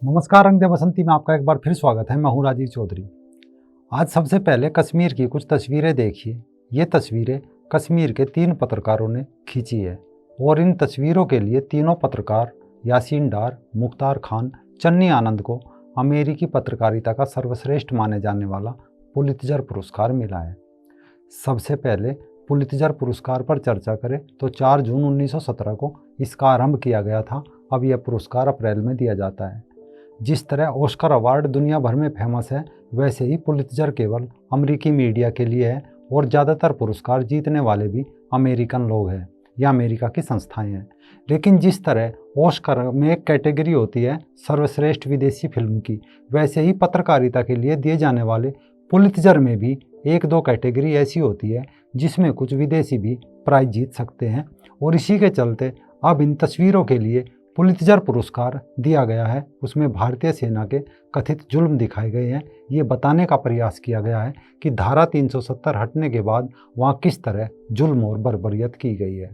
नमस्कार, रंग दे बसंती में आपका एक बार फिर स्वागत है। मैं हूं राजीव चौधरी। आज सबसे पहले कश्मीर की कुछ तस्वीरें देखिए। ये तस्वीरें कश्मीर के 3 पत्रकारों ने खींची है और इन तस्वीरों के लिए तीनों पत्रकार यासीन डार, मुख्तार खान, चन्नी आनंद को अमेरिकी पत्रकारिता का सर्वश्रेष्ठ माने जाने वाला पुलित्जर पुरस्कार मिला है। सबसे पहले पुलित्जर पुरस्कार पर चर्चा करें तो 4 जून 1917 को इसका आरंभ किया गया था। अब यह पुरस्कार अप्रैल में दिया जाता है। जिस तरह ऑस्कर अवार्ड दुनिया भर में फेमस है, वैसे ही पुलित्जर केवल अमेरिकी मीडिया के लिए है और ज़्यादातर पुरस्कार जीतने वाले भी अमेरिकन लोग हैं या अमेरिका की संस्थाएं हैं। लेकिन जिस तरह ऑस्कर में एक कैटेगरी होती है सर्वश्रेष्ठ विदेशी फिल्म की, वैसे ही पत्रकारिता के लिए दिए जाने वाले पुलित्जर में भी 1-2 कैटेगरी ऐसी होती है जिसमें कुछ विदेशी भी प्राइज जीत सकते हैं। और इसी के चलते अब इन तस्वीरों के लिए पुलित्जर पुरस्कार दिया गया है। उसमें भारतीय सेना के कथित जुल्म दिखाए गए हैं। ये बताने का प्रयास किया गया है कि धारा 370 हटने के बाद वहाँ किस तरह जुल्म और बर्बरियत की गई है।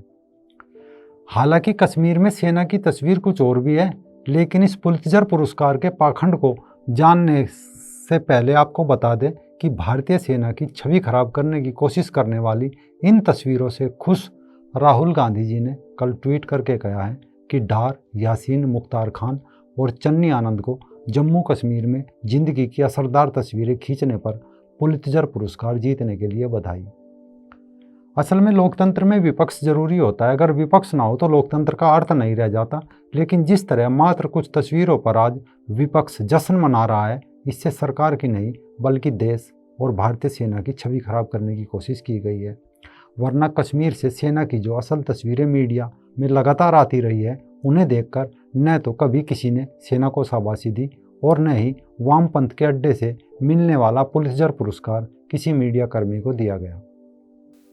हालांकि कश्मीर में सेना की तस्वीर कुछ और भी है, लेकिन इस पुलित्जर पुरस्कार के पाखंड को जानने से पहले आपको बता दें कि भारतीय सेना की छवि खराब करने की कोशिश करने वाली इन तस्वीरों से खुश राहुल गांधी जी ने कल ट्वीट करके कहा है कि डार, यासीन, मुख्तार खान और चन्नी आनंद को जम्मू कश्मीर में जिंदगी की असरदार तस्वीरें खींचने पर पुलित्जर पुरस्कार जीतने के लिए बधाई। असल में लोकतंत्र में विपक्ष जरूरी होता है। अगर विपक्ष ना हो तो लोकतंत्र का अर्थ नहीं रह जाता। लेकिन जिस तरह मात्र कुछ तस्वीरों पर आज विपक्ष जश्न मना रहा है, इससे सरकार की नहीं बल्कि देश और भारतीय सेना की छवि खराब करने की कोशिश की गई है। वरना कश्मीर से सेना की जो असल तस्वीरें मीडिया में लगातार आती रही है, उन्हें देखकर न तो कभी किसी ने सेना को शाबाशी दी और न ही वामपंथ के अड्डे से मिलने वाला पुलित्जर पुरस्कार किसी मीडिया कर्मी को दिया गया।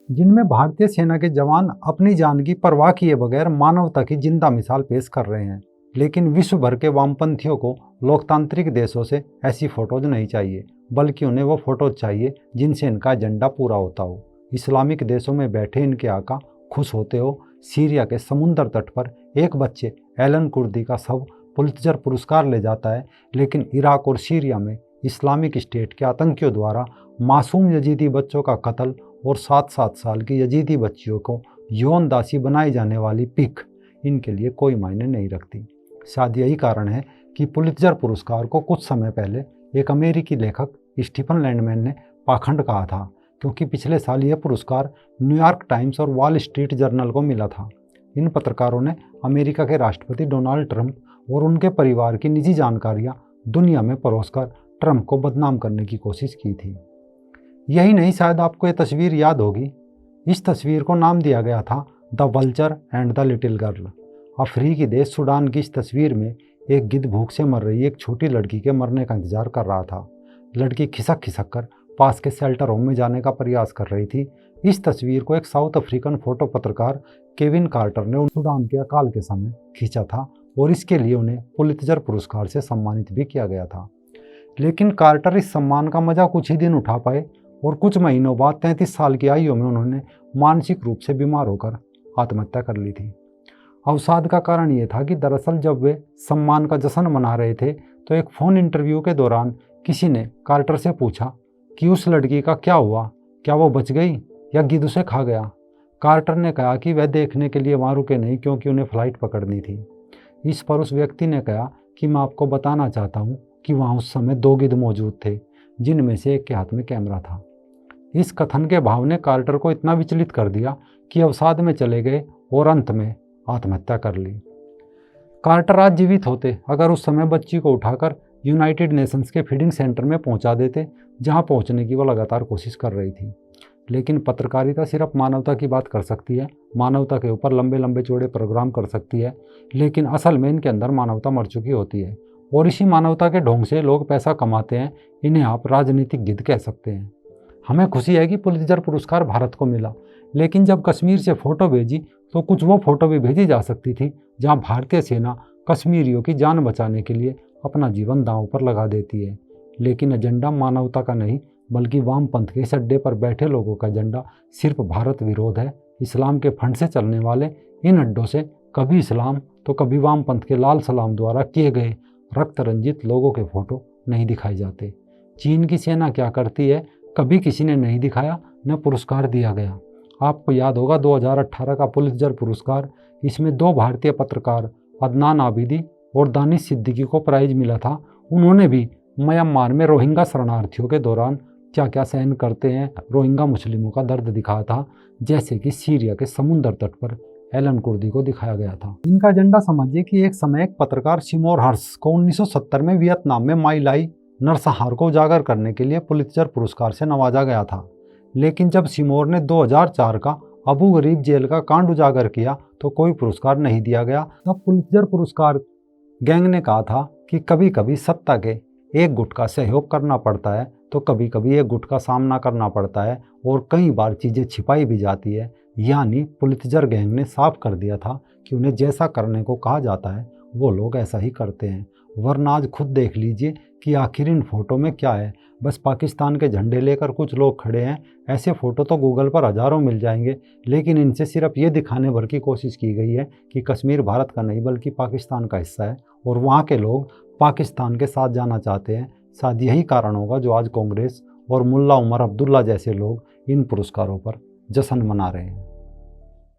जिनमें भारतीय सेना के जवान अपनी जान की परवाह किए बगैर मानवता की जिंदा मिसाल पेश कर रहे हैं। लेकिन विश्व भर के वामपंथियों को लोकतांत्रिक देशों से ऐसी फोटोज नहीं चाहिए, बल्कि उन्हें वो फोटोज चाहिए जिनसे इनका एजेंडा पूरा होता हो। इस्लामिक देशों में बैठे इनके आका खुश होते हो सीरिया के समुद्र तट पर एक बच्चे एलन कुर्दी का शव पुलित्जर पुरस्कार ले जाता है, लेकिन इराक और सीरिया में इस्लामिक स्टेट के आतंकियों द्वारा मासूम यजीदी बच्चों का कत्ल और 7-7 साल की यजीदी बच्चियों को यौन दासी बनाई जाने वाली पिक इनके लिए कोई मायने नहीं रखती। शायद यही कारण है कि पुलित्जर पुरस्कार को कुछ समय पहले एक अमेरिकी लेखक स्टीफन लैंडमैन ने पाखंड कहा था, क्योंकि पिछले साल यह पुरस्कार न्यूयॉर्क टाइम्स और वॉल स्ट्रीट जर्नल को मिला था। इन पत्रकारों ने अमेरिका के राष्ट्रपति डोनाल्ड ट्रंप और उनके परिवार की निजी जानकारियां दुनिया में परोसकर ट्रंप को बदनाम करने की कोशिश की थी। यही नहीं, शायद आपको ये तस्वीर याद होगी। इस तस्वीर को नाम दिया गया था the vulture and the little girl. अफ्रीकी देश सूडान की इस तस्वीर में एक गिद्ध भूख से मर रही एक छोटी लड़की के मरने का इंतजार कर रहा था। लड़की खिसक खिसक कर पास के शेल्टर होम में जाने का प्रयास कर रही थी। इस तस्वीर को एक साउथ अफ्रीकन फोटो पत्रकार केविन कार्टर ने सूडान के अकाल के समय खींचा था और इसके लिए उन्हें पुलित्जर पुरस्कार से सम्मानित भी किया गया था। लेकिन कार्टर इस सम्मान का मजा कुछ ही दिन उठा पाए और कुछ महीनों बाद 33 साल की आयु में उन्होंने मानसिक रूप से बीमार होकर आत्महत्या कर ली थी। अवसाद का कारण ये था कि दरअसल जब वे सम्मान का जश्न मना रहे थे तो एक फ़ोन इंटरव्यू के दौरान किसी ने कार्टर से पूछा कि उस लड़की का क्या हुआ, क्या वो बच गई या गिद्ध उसे खा गया। कार्टर ने कहा कि वह देखने के लिए वहाँ रुके नहीं, क्योंकि उन्हें फ़्लाइट पकड़नी थी। इस पर उस व्यक्ति ने कहा कि मैं आपको बताना चाहता हूँ कि वहाँ उस समय 2 गिद्ध मौजूद थे, जिनमें से एक के हाथ में कैमरा था। इस कथन के भाव ने कार्टर को इतना विचलित कर दिया कि अवसाद में चले गए और अंत में आत्महत्या कर ली। कार्टर आज जीवित होते अगर उस समय बच्ची को उठाकर यूनाइटेड नेशंस के फीडिंग सेंटर में पहुंचा देते, जहां पहुंचने की वो लगातार कोशिश कर रही थी। लेकिन पत्रकारिता सिर्फ मानवता की बात कर सकती है, मानवता के ऊपर लंबे लंबे चौड़े प्रोग्राम कर सकती है, लेकिन असल में इनके अंदर मानवता मर चुकी होती है और इसी मानवता के ढोंग से लोग पैसा कमाते हैं। इन्हें आप राजनीतिक गिद्ध कह सकते हैं। हमें खुशी है कि पुलित्जर पुरस्कार भारत को मिला, लेकिन जब कश्मीर से फ़ोटो भेजी तो कुछ वो फ़ोटो भी भेजी जा सकती थी जहां भारतीय सेना कश्मीरियों की जान बचाने के लिए अपना जीवन दांव पर लगा देती है। लेकिन एजेंडा मानवता का नहीं बल्कि वामपंथ के इस अड्डे पर बैठे लोगों का एजेंडा सिर्फ भारत विरोध है। इस्लाम के फंड से चलने वाले इन अड्डों से कभी इस्लाम तो कभी वामपंथ के लाल सलाम द्वारा किए गए रक्त रंजित लोगों के फोटो नहीं दिखाए जाते। चीन की सेना क्या करती है, कभी किसी ने नहीं दिखाया, न पुरस्कार दिया गया। आपको याद होगा 2018 का पुलित्जर पुरस्कार, इसमें 2 भारतीय पत्रकार अदनान आबिदी और दानिश सिद्दीकी को प्राइज मिला था। उन्होंने भी म्यांमार में रोहिंग्या शरणार्थियों के दौरान क्या क्या सहन करते हैं, रोहिंग्या मुस्लिमों का दर्द दिखाया था, जैसे कि सीरिया के समुद्र तट पर एलन कुर्दी को दिखाया गया था। इनका एजेंडा समझिए कि एक समय एक पत्रकार सिमोर हर्ष को 1970 में वियतनाम में माई लाई नरसंहार को उजागर करने के लिए पुलित्जर पुरस्कार से नवाजा गया था। लेकिन जब सिमोर ने 2004 का अबू गरीब जेल का कांड उजागर किया तो कोई पुरस्कार नहीं दिया गया। तब पुलित्जर पुरस्कार गैंग ने कहा था कि कभी कभी सत्ता के एक गुट का सहयोग करना पड़ता है तो कभी कभी एक गुट का सामना करना पड़ता है, और कई बार चीज़ें छिपाई भी जाती है। यानी पुलित्जर गैंग ने साफ कर दिया था कि उन्हें जैसा करने को कहा जाता है वो लोग ऐसा ही करते हैं। वरना आज खुद देख लीजिए कि आखिर इन फोटो में क्या है। बस पाकिस्तान के झंडे लेकर कुछ लोग खड़े हैं। ऐसे फ़ोटो तो गूगल पर हज़ारों मिल जाएंगे, लेकिन इनसे सिर्फ ये दिखाने भर की कोशिश की गई है कि कश्मीर भारत का नहीं बल्कि पाकिस्तान का हिस्सा है और वहाँ के लोग पाकिस्तान के साथ जाना चाहते हैं। शायद यही कारण होगा जो आज कांग्रेस और मुल्ला उमर अब्दुल्ला जैसे लोग इन पुरस्कारों पर जश्न मना रहे हैं।